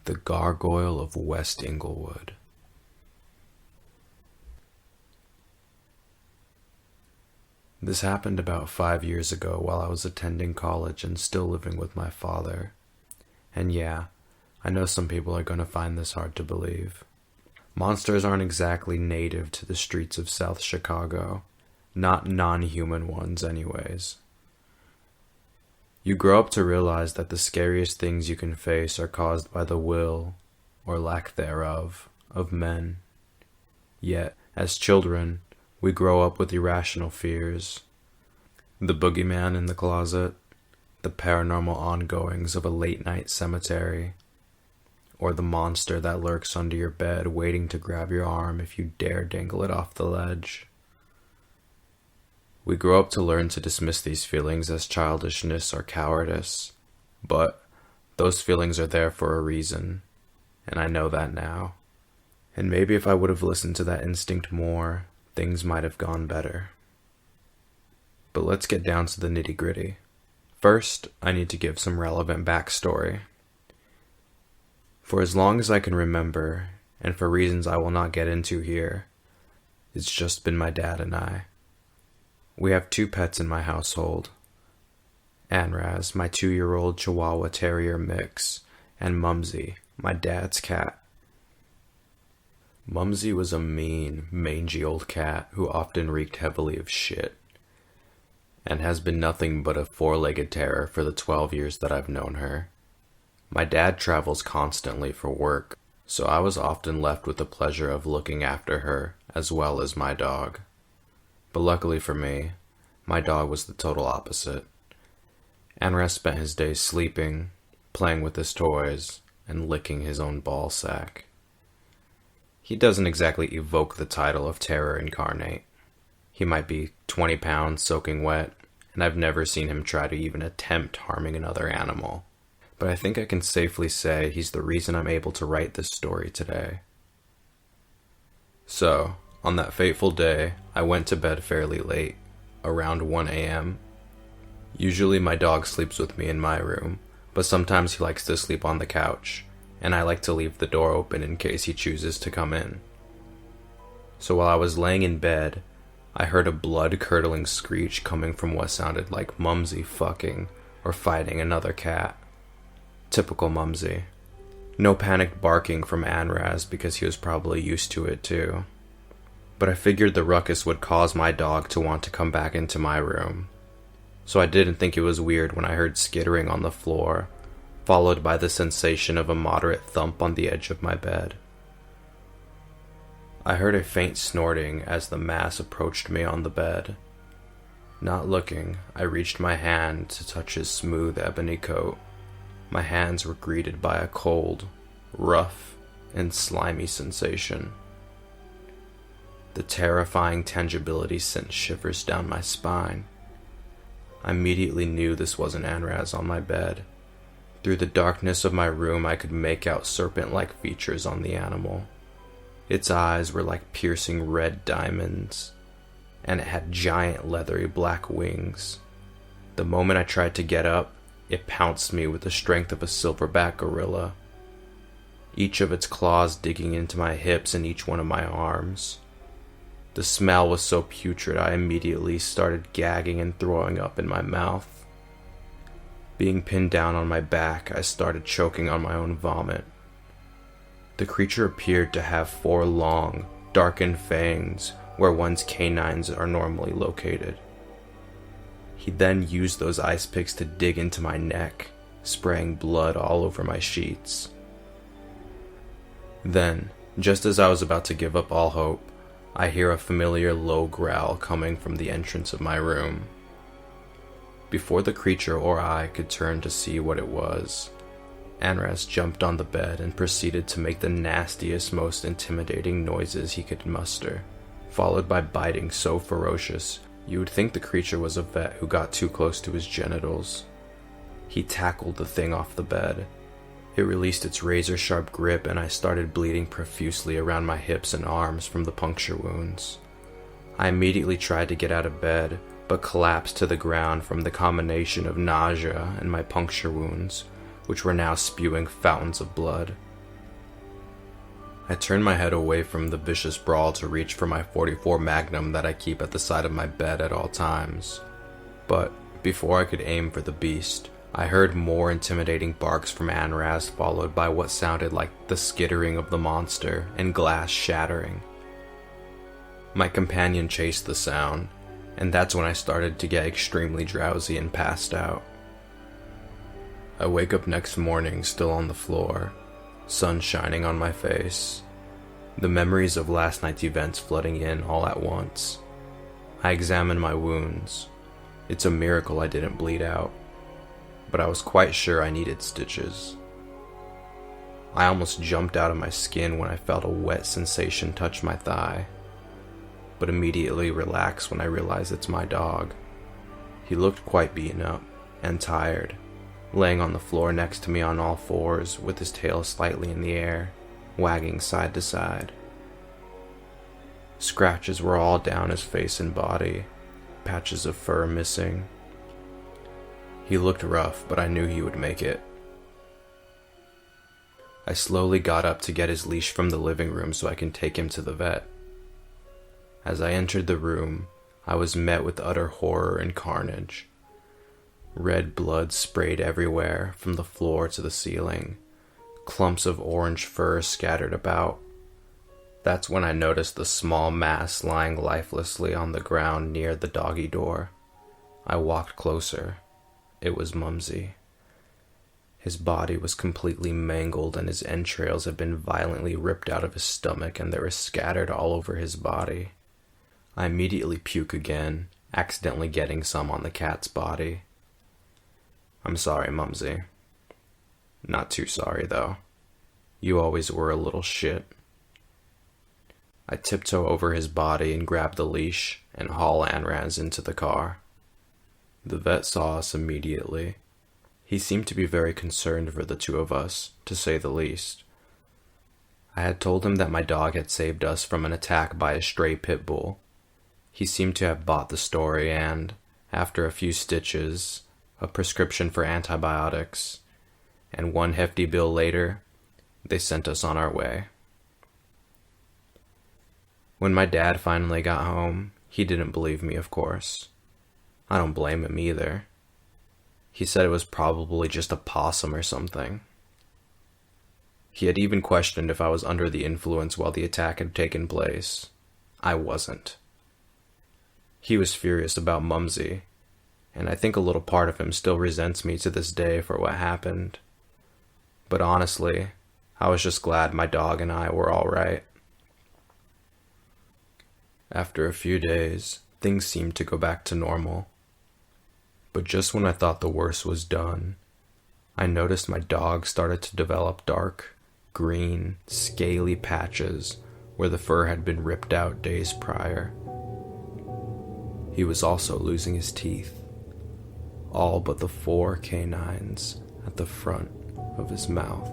The Gargoyle of West Englewood. This happened about 5 years ago while I was attending college and still living with my father. And yeah, I know some people are going to find this hard to believe. Monsters aren't exactly native to the streets of South Chicago. Not non-human ones anyways. You grow up to realize that the scariest things you can face are caused by the will, or lack thereof, of men. Yet, as children, we grow up with irrational fears. The boogeyman in the closet, the paranormal ongoings of a late-night cemetery, or the monster that lurks under your bed waiting to grab your arm if you dare dangle it off the ledge. We grow up to learn to dismiss these feelings as childishness or cowardice, but those feelings are there for a reason, and I know that now. And maybe if I would have listened to that instinct more, things might have gone better. But let's get down to the nitty-gritty. First, I need to give some relevant backstory. For as long as I can remember, and for reasons I will not get into here, it's just been my dad and I. We have 2 pets in my household. Anraz, my 2-year-old Chihuahua Terrier mix, and Mumsy, my dad's cat. Mumsy was a mean, mangy old cat who often reeked heavily of shit, and has been nothing but a 4-legged terror for the 12 years that I've known her. My dad travels constantly for work, so I was often left with the pleasure of looking after her as well as my dog. But luckily for me, my dog was the total opposite. Anraz spent his days sleeping, playing with his toys, and licking his own ball sack. He doesn't exactly evoke the title of terror incarnate. He might be 20 pounds soaking wet, and I've never seen him try to even attempt harming another animal. But I think I can safely say he's the reason I'm able to write this story today. So, on that fateful day, I went to bed fairly late, around 1 a.m. Usually my dog sleeps with me in my room, but sometimes he likes to sleep on the couch, and I like to leave the door open in case he chooses to come in. So while I was laying in bed, I heard a blood-curdling screech coming from what sounded like Mumsy fucking or fighting another cat. Typical Mumsy. No panicked barking from Anraz because he was probably used to it too. But I figured the ruckus would cause my dog to want to come back into my room. So I didn't think it was weird when I heard skittering on the floor, followed by the sensation of a moderate thump on the edge of my bed. I heard a faint snorting as the mass approached me on the bed. Not looking, I reached my hand to touch his smooth ebony coat. My hands were greeted by a cold, rough, and slimy sensation. The terrifying tangibility sent shivers down my spine. I immediately knew this wasn't Anraz on my bed. Through the darkness of my room, I could make out serpent-like features on the animal. Its eyes were like piercing red diamonds, and it had giant leathery black wings. The moment I tried to get up, it pounced me with the strength of a silverback gorilla, each of its claws digging into my hips and each one of my arms. The smell was so putrid I immediately started gagging and throwing up in my mouth. Being pinned down on my back, I started choking on my own vomit. The creature appeared to have 4 long, darkened fangs where one's canines are normally located. He then used those ice picks to dig into my neck, spraying blood all over my sheets. Then, just as I was about to give up all hope, I hear a familiar low growl coming from the entrance of my room. Before the creature or I could turn to see what it was, Anraz jumped on the bed and proceeded to make the nastiest, most intimidating noises he could muster, followed by biting so ferocious you would think the creature was a vet who got too close to his genitals. He tackled the thing off the bed. It released its razor-sharp grip and I started bleeding profusely around my hips and arms from the puncture wounds. I immediately tried to get out of bed, but collapsed to the ground from the combination of nausea and my puncture wounds, which were now spewing fountains of blood. I turned my head away from the vicious brawl to reach for my .44 Magnum that I keep at the side of my bed at all times. But before I could aim for the beast, I heard more intimidating barks from Anraz, followed by what sounded like the skittering of the monster and glass shattering. My companion chased the sound, and that's when I started to get extremely drowsy and passed out. I wake up next morning still on the floor, sun shining on my face, the memories of last night's events flooding in all at once. I examine my wounds. It's a miracle I didn't bleed out, but I was quite sure I needed stitches. I almost jumped out of my skin when I felt a wet sensation touch my thigh, but immediately relaxed when I realized it's my dog. He looked quite beaten up and tired, laying on the floor next to me on all fours with his tail slightly in the air, wagging side to side. Scratches were all down his face and body, patches of fur missing. He looked rough, but I knew he would make it. I slowly got up to get his leash from the living room so I can take him to the vet. As I entered the room, I was met with utter horror and carnage. Red blood sprayed everywhere, from the floor to the ceiling. Clumps of orange fur scattered about. That's when I noticed the small mass lying lifelessly on the ground near the doggy door. I walked closer. It was Mumsy. His body was completely mangled and his entrails had been violently ripped out of his stomach and they were scattered all over his body. I immediately puke again, accidentally getting some on the cat's body. I'm sorry, Mumsy. Not too sorry, though. You always were a little shit. I tiptoe over his body and grab the leash and haul Anraz into the car. The vet saw us immediately. He seemed to be very concerned for the two of us, to say the least. I had told him that my dog had saved us from an attack by a stray pit bull. He seemed to have bought the story and, after a few stitches, a prescription for antibiotics, and one hefty bill later, they sent us on our way. When my dad finally got home, he didn't believe me, of course. I don't blame him either. He said it was probably just a possum or something. He had even questioned if I was under the influence while the attack had taken place. I wasn't. He was furious about Mumsy, and I think a little part of him still resents me to this day for what happened. But honestly, I was just glad my dog and I were all right. After a few days, things seemed to go back to normal. But just when I thought the worst was done, I noticed my dog started to develop dark, green, scaly patches where the fur had been ripped out days prior. He was also losing his teeth, all but the 4 canines at the front of his mouth.